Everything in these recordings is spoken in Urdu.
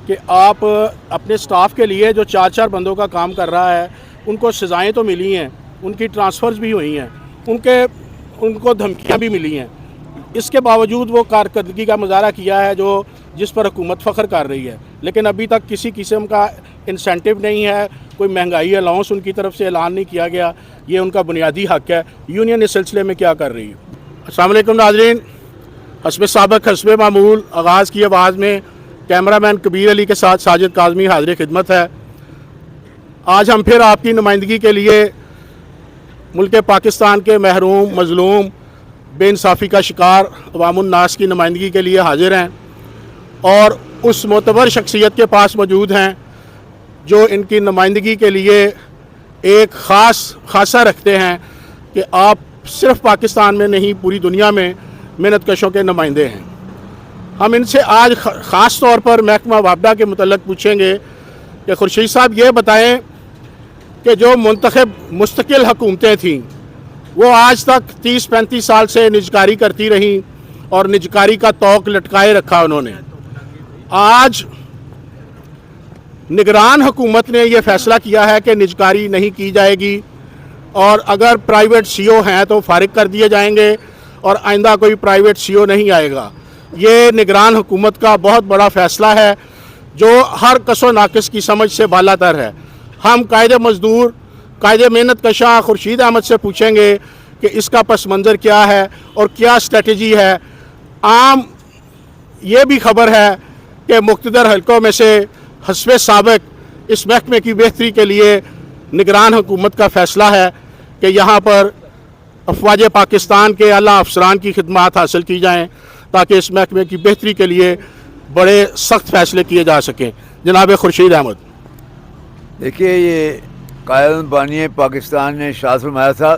کہ آپ اپنے سٹاف کے لیے جو 4 بندوں کا کام کر رہا ہے ان کو سزائیں تو ملی ہیں، ان کی ٹرانسفرز بھی ہوئی ہیں، ان کو دھمکیاں بھی ملی ہیں، اس کے باوجود وہ کارکردگی کا مظاہرہ کیا ہے جس پر حکومت فخر کر رہی ہے، لیکن ابھی تک کسی قسم کا انسینٹیو نہیں ہے، کوئی مہنگائی الاؤنس ان کی طرف سے اعلان نہیں کیا گیا، یہ ان کا بنیادی حق ہے۔ یونین اس سلسلے میں کیا کر رہی ہے؟ السلام علیکم ناظرین، حسب سابق حسب معمول آغاز کی آواز میں کیمرہ مین کبیر علی کے ساتھ ساجد کاظمی حاضر خدمت ہے۔ آج ہم پھر آپ کی نمائندگی کے لیے ملک پاکستان کے محروم، مظلوم، بے انصافی کا شکار عوام الناس کی نمائندگی کے لیے حاضر ہیں، اور اس معتبر شخصیت کے پاس موجود ہیں جو ان کی نمائندگی کے لیے ایک خاصہ رکھتے ہیں کہ آپ صرف پاکستان میں نہیں پوری دنیا میں محنت کشوں کے نمائندے ہیں۔ ہم ان سے آج خاص طور پر محکمہ وابڈا کے متعلق پوچھیں گے کہ خورشید صاحب یہ بتائیں کہ جو منتخب مستقل حکومتیں تھیں وہ آج تک 30-35 سال سے نجکاری کرتی رہیں اور نجکاری کا طوق لٹکائے رکھا انہوں نے۔ آج نگران حکومت نے یہ فیصلہ کیا ہے کہ نجکاری نہیں کی جائے گی، اور اگر پرائیویٹ سی او ہیں تو فارغ کر دیے جائیں گے، اور آئندہ کوئی پرائیویٹ سی او نہیں آئے گا۔ یہ نگران حکومت کا بہت بڑا فیصلہ ہے جو ہر کس و ناقص کی سمجھ سے بالا تر ہے۔ ہم قائد مزدور، قائد محنت کشاں خورشید احمد سے پوچھیں گے کہ اس کا پس منظر کیا ہے اور کیا اسٹریٹجی ہے۔ عام یہ بھی خبر ہے کہ مقتدر حلقوں میں سے حسب سابق اس محکمے کی بہتری کے لیے نگران حکومت کا فیصلہ ہے کہ یہاں پر افواج پاکستان کے اعلیٰ افسران کی خدمات حاصل کی جائیں تاکہ اس محکمے کی بہتری کے لیے بڑے سخت فیصلے کیے جا سکیں۔ جناب خورشید احمد۔ دیکھیے، یہ قائد بانی پاکستان نے ارشاد فرمایا تھا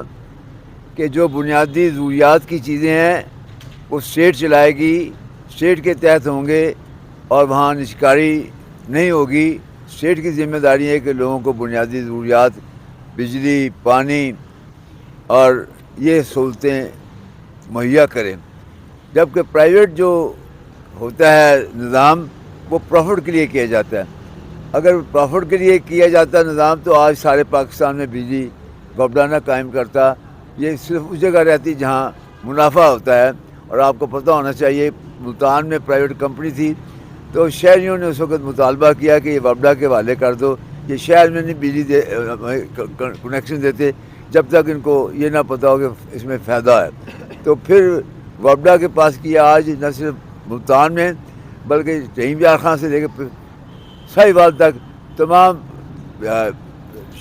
کہ جو بنیادی ضروریات کی چیزیں ہیں وہ اسٹیٹ چلائے گی، اسٹیٹ کے تحت ہوں گے، اور وہاں نجکاری نہیں ہوگی۔ اسٹیٹ کی ذمہ داری ہے کہ لوگوں کو بنیادی ضروریات، بجلی، پانی اور یہ سہولتیں مہیا کریں، جبکہ پرائیویٹ جو ہوتا ہے نظام وہ پروفٹ کے لیے کیا جاتا ہے۔ اگر پروفٹ کے لیے کیا جاتا نظام تو آج سارے پاکستان میں بجلی وابڈا نہ قائم کرتا، یہ صرف اس جگہ رہتی جہاں منافع ہوتا ہے۔ اور آپ کو پتہ ہونا چاہیے، ملتان میں پرائیویٹ کمپنی تھی تو شہریوں نے اس وقت مطالبہ کیا کہ یہ وابڈا کے حوالے کر دو، یہ شہر میں نہیں بجلی کنیکشن دیتے جب تک ان کو یہ نہ پتہ ہو کہ اس میں فائدہ ہے۔ تو پھر وابڈا کے پاس کیا، آج نہ صرف ملتان میں بلکہ رحیم یار خان سے لے کے ساہیوال تک تمام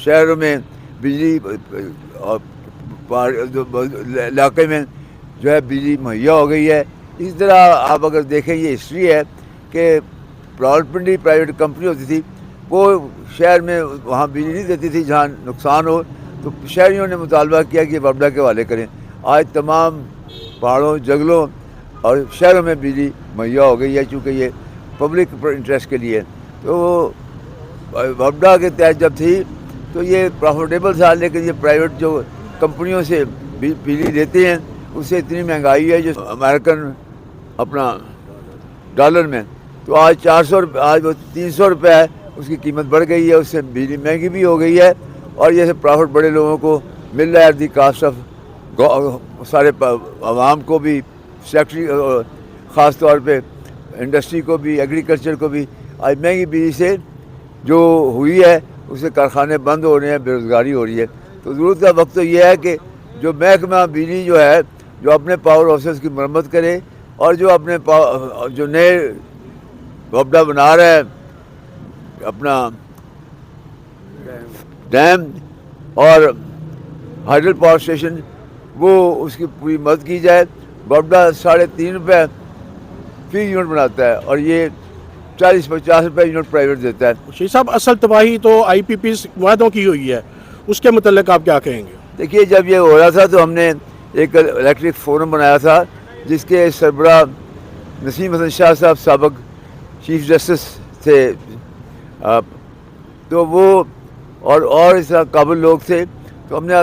شہروں میں بجلی اور علاقے میں جو ہے بجلی مہیا ہو گئی ہے۔ اسی طرح آپ اگر دیکھیں، یہ ہسٹری ہے کہ راولپنڈی پرائیویٹ کمپنی ہوتی تھی، وہ شہر میں وہاں بجلی نہیں دیتی تھی جہاں نقصان ہو، تو شہریوں نے مطالبہ کیا کہ وابڈا کے حوالے کریں۔ آج تمام پہاڑوں، جنگلوں اور شہروں میں بجلی مہیا ہو گئی ہے، چونکہ یہ پبلک انٹرسٹ کے لیے۔ تو وابڈا کے تحت جب تھی تو یہ پروفیٹیبل تھا، لیکن یہ پرائیویٹ جو کمپنیوں سے بجلی لیتے ہیں اس سے اتنی مہنگائی ہے جو امریکن اپنا ڈالر میں، تو آج 400 روپے، آج وہ 300 روپے ہے، اس کی قیمت بڑھ گئی ہے، اس سے بجلی مہنگی بھی ہو گئی ہے، اور یہ پروفٹ بڑے لوگوں کو مل رہا ہے ایٹ دی کاسٹ آف سارے عوام کو بھی، سیکٹری خاص طور پہ انڈسٹری کو بھی، ایگریکلچر کو بھی۔ آج مہنگی بجلی سے جو ہوئی ہے اس سے کارخانے بند ہو رہے ہیں، بے روزگاری ہو رہی ہے۔ تو ضرورت کا وقت تو یہ ہے کہ جو محکمہ بجلی جو ہے جو اپنے پاور ہاؤسز کی مرمت کرے، اور جو اپنے جو نئے وابڈا بنا رہا ہے اپنا ڈیم اور ہائیڈل پاور اسٹیشن، وہ اس کی پوری مدد کی جائے۔ وابڈا 3.5 روپے فی یونٹ بناتا ہے، اور یہ 40-50 روپے یونٹ پرائیویٹ دیتا ہے۔ شیخ صاحب، اصل تباہی تو آئی پی پی معاہدوں کی ہوئی ہے، اس کے متعلق آپ کیا کہیں گے؟ دیکھیے، جب یہ ہو رہا تھا تو ہم نے ایک الیکٹرک فورم بنایا تھا جس کے سربراہ نسیم حسن شاہ صاحب سابق چیف جسٹس تھے، تو وہ اور اس طرح قابل لوگ تھے۔ تو ہم نے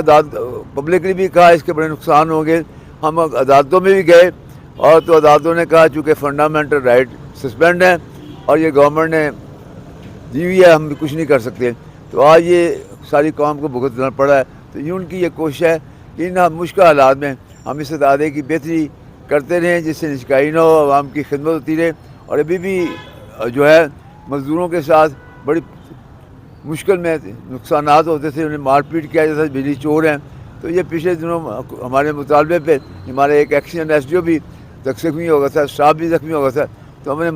پبلکلی بھی کہا اس کے بڑے نقصان ہوں گے۔ ہم عدالتوں میں بھی گئے، اور تو عدالتوں نے کہا چونکہ فنڈامنٹل رائٹ سسپینڈ ہیں اور یہ گورنمنٹ نے دی ہوئی ہے, ہم کچھ نہیں کر سکتے. تو آج یہ ساری قوم کو بھگتنا پڑا ہے. تو یہ ان کی یہ کوشش ہے کہ ان مشکل حالات میں ہم اس ادارے کی بہتری کرتے رہیں, جس سے نچکائی نہ ہو, عوام کی خدمت ہوتی رہے. اور ابھی بھی جو ہے مزدوروں کے ساتھ بڑی مشکل میں نقصانات ہوتے تھے, انہیں مار پیٹ کیا جاتا تھا, بجلی چور ہیں. تو یہ پچھلے دنوں ہمارے مطالبے پہ ہمارے ایک ایکسیڈنٹ ایس ڈی او بھی زخمی ہو گیا تھا, اسٹاف بھی زخمی ہو گیا تھا. تو ہم نے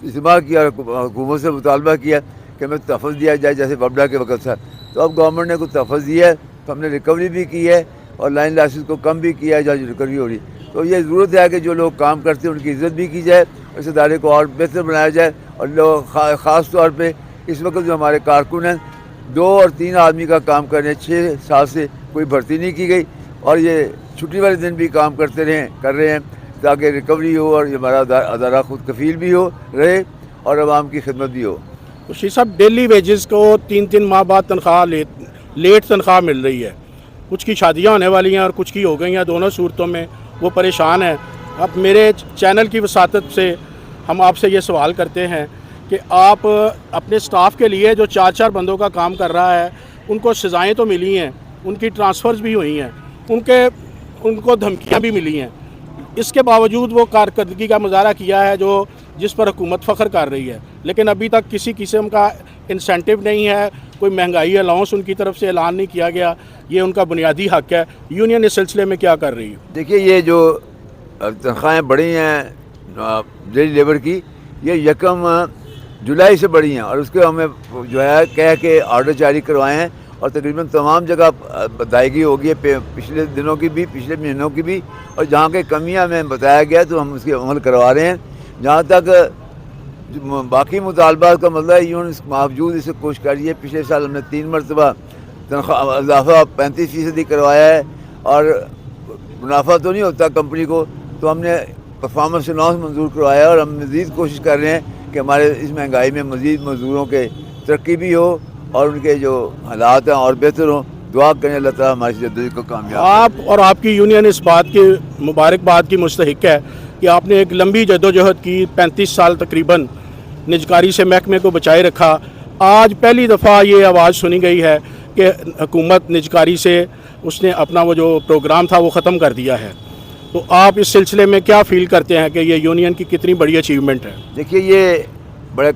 اجتماع کیا, حکومت سے مطالبہ کیا کہ ہمیں تحفظ دیا جائے جیسے وبڈا کے وقت تھا. تو اب گورنمنٹ نے کچھ تحفظ دیا ہے, تو ہم نے ریکوری بھی کی ہے اور لائن لاسز کو کم بھی کیا ہے جہاں ریکوری ہو رہی. تو یہ ضرورت ہے کہ جو لوگ کام کرتے ہیں ان کی عزت بھی کی جائے, اس ادارے کو اور بہتر بنایا جائے. اور لوگ خاص طور پہ اس وقت جو ہمارے کارکن ہیں 2 اور 3 آدمی کا کام کر رہے ہیں, 6 سال سے کوئی بھرتی نہیں کی گئی, اور یہ چھٹی والے دن بھی کام کر رہے ہیں تاکہ ریکوری ہو اور ہمارا ادارہ خود کفیل بھی ہو رہے اور عوام کی خدمت بھی ہو. تو شیخ صاحب ڈیلی ویجز کو 3 ماہ بعد تنخواہ لیٹ تنخواہ مل رہی ہے. کچھ کی شادیاں ہونے والی ہیں اور کچھ کی ہو گئی ہیں, دونوں صورتوں میں وہ پریشان ہیں. اب میرے چینل کی وساطت سے ہم آپ سے یہ سوال کرتے ہیں کہ آپ اپنے سٹاف کے لیے جو 4 بندوں کا کام کر رہا ہے, ان کو سزائیں تو ملی ہیں, ان کی ٹرانسفرز بھی ہوئی ہیں, ان کو دھمکیاں بھی ملی ہیں, اس کے باوجود وہ کارکردگی کا مظاہرہ کیا ہے جس پر حکومت فخر کر رہی ہے. لیکن ابھی تک کسی قسم کا انسینٹیو نہیں ہے, کوئی مہنگائی الاؤنس ان کی طرف سے اعلان نہیں کیا گیا. یہ ان کا بنیادی حق ہے. یونین اس سلسلے میں کیا کر رہی ہے؟ دیکھیے, یہ جو تنخواہیں بڑھی ہیں ڈیلی لیبر کی, یہ 1 جولائی سے بڑھی ہیں, اور اس کے ہمیں جو ہے کہہ کے آرڈر جاری کروائے ہیں, اور تقریباً تمام جگہ ادائیگی ہوگی ہے, پچھلے دنوں کی بھی, پچھلے مہینوں کی بھی, اور جہاں کی کمیاں ہمیں بتایا گیا تو ہم اس کے عمل کروا رہے ہیں. جہاں تک باقی مطالبات کا مطلب ہے, یوں اس باوجود اسے کوشش کری ہے. پچھلے سال ہم نے 3 مرتبہ تنخواہ اضافہ 35% کروایا ہے, اور منافع تو نہیں ہوتا کمپنی کو, تو ہم نے پرفارمنس اناؤنس منظور کروایا ہے. اور ہم مزید کوشش کر رہے ہیں کہ ہمارے اس مہنگائی میں مزید مزدوروں کے ترقی بھی ہو اور ان کے جو حالات ہیں اور بہتر ہوں. دعا کریں اللہ تعالیٰ ہماری جدوجہد کو کامیاب. آپ اور آپ کی یونین اس بات کی مبارکباد کی مستحق ہے کہ آپ نے ایک لمبی جدوجہد کی, 35 سال تقریباً نجکاری سے محکمے کو بچائے رکھا. آج پہلی دفعہ یہ آواز سنی گئی ہے کہ حکومت نجکاری سے اس نے اپنا وہ جو پروگرام تھا وہ ختم کر دیا ہے. تو آپ اس سلسلے میں کیا فیل کرتے ہیں کہ یہ یونین کی کتنی بڑی اچیومنٹ ہے؟ دیکھیے, یہ بڑے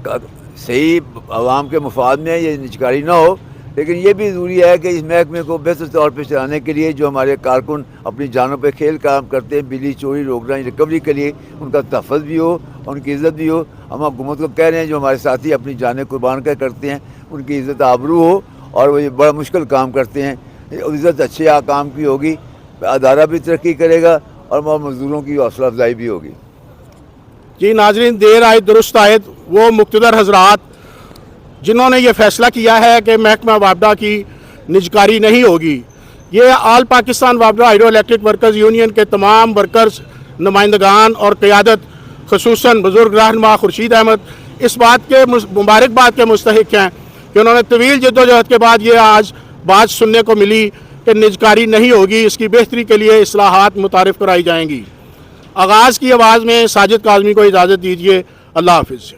صحیح عوام کے مفاد میں یہ نجکاری نہ ہو, لیکن یہ بھی ضروری ہے کہ اس محکمے کو بہتر طور پہ چلانے کے لیے جو ہمارے کارکن اپنی جانوں پہ کھیل کام کرتے ہیں, بجلی چوری روکنا, ریکوری کے لیے ان کا تحفظ بھی ہو اور ان کی عزت بھی ہو. ہم حکومت کو کہہ رہے ہیں جو ہمارے ساتھی اپنی جانیں قربان کر کرتے ہیں ان کی عزت آبرو ہو, اور وہ یہ بڑا مشکل کام کرتے ہیں. عزت اچھے کام کی ہوگی, ادارہ بھی ترقی کرے گا اور مزدوروں کی حوصلہ افزائی بھی ہوگی. جی ناظرین, دیر آئے درست آئے. وہ مقتدر حضرات جنہوں نے یہ فیصلہ کیا ہے کہ محکمہ وابڈا کی نجکاری نہیں ہوگی, یہ آل پاکستان وابڈا ہائیڈرو الیکٹرک ورکرز یونین کے تمام ورکرز, نمائندگان اور قیادت, خصوصاً بزرگ رہنما خورشید احمد, اس بات کے مبارکباد کے مستحق ہیں کہ انہوں نے طویل جدوجہد کے بعد یہ آج بات سننے کو ملی کہ نجکاری نہیں ہوگی. اس کی بہتری کے لیے اصلاحات متعارف کرائی جائیں گی. آغاز کی آواز میں ساجد کاظمی کو اجازت دیجیے. اللہ حافظ.